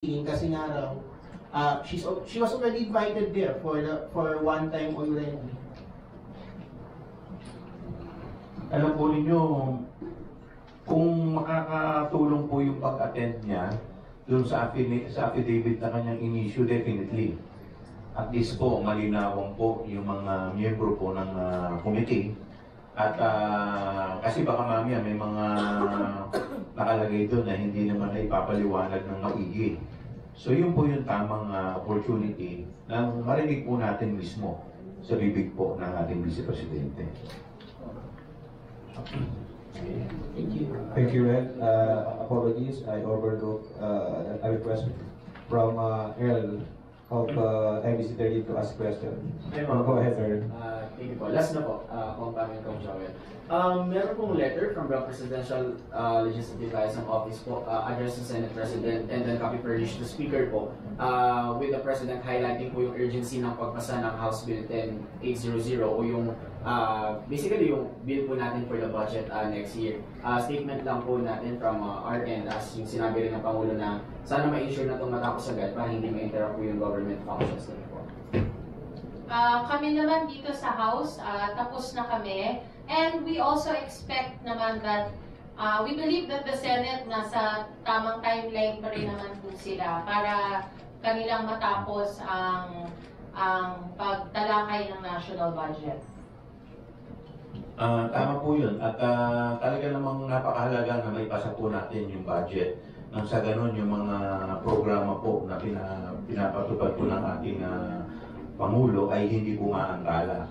kasi nga raw, she was already invited there for one time already. Alam po ninyo, kung makakatulong po yung pag-attend niya doon sa affidavit na kanyang in-issue, definitely. At least po, malinawang po yung mga miyembro po ng committee. At kasi baka mamaya may mga nakalagay doon na hindi naman na ipapaliwanag ng maigi. So yun po yung tamang opportunity na marinig po natin mismo sa bibig po ng ating Vice Presidente. Thank you. Thank you, Red. Apologies, I overlooked a request from Earl of MBC 30 to ask question. Go ahead, Earl. Thank you po. Last na po, kung paano yung Joel. Meron pong letter from the Presidential Legislative Liaison Office po, addressed to Senate President and then copy furnished to Speaker po, with the President highlighting po yung urgency ng pagpasa ng House Bill 10800 o yung basically yung bill po natin for the budget next year. Statement lang po natin from our end as yung sinabi rin ng Pangulo na sana ma-ensure na itong matapos agad para hindi ma-interrupt po yung government functions na po. Kami naman dito sa House, tapos na kami. And we also expect naman that, we believe that the Senate nasa tamang timeline pa rin naman po sila para kanilang matapos ang pagtalakay ng national budget. Tama po yun. At talaga namang napakahalaga na may pasa po natin yung budget. Nang sa ganun, yung mga programa po na pinapatupad po ng ating Pangulo ay hindi po maantala.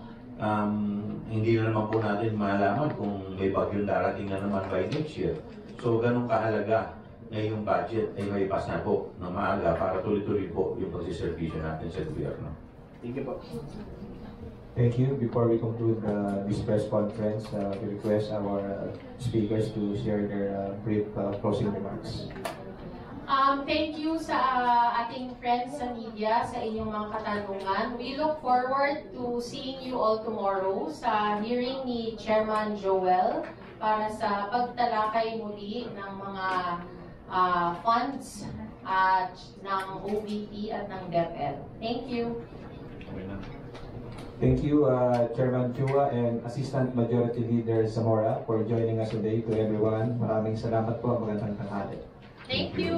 Hindi na naman po natin malaman kung may bagyong darating na naman by next year. So, ganun kahalaga na yung budget ay may pass na po na maaga para tuloy-tuloy po yung pagsiservisyo natin sa gobyerno. Thank you po. Thank you. Before we conclude this press conference, we request our speakers to share their brief closing remarks. Thank you sa ating friends sa media sa inyong mga katanungan. We look forward to seeing you all tomorrow sa hearing ni Chairman Joel para sa pagtalakay muli ng mga funds at ng OVP at ng DepEd. Thank you. Thank you, Chairman Chua and Assistant Majority Leader Zamora for joining us today. To everyone, maraming salamat po. Magandang tanghali. Thank you.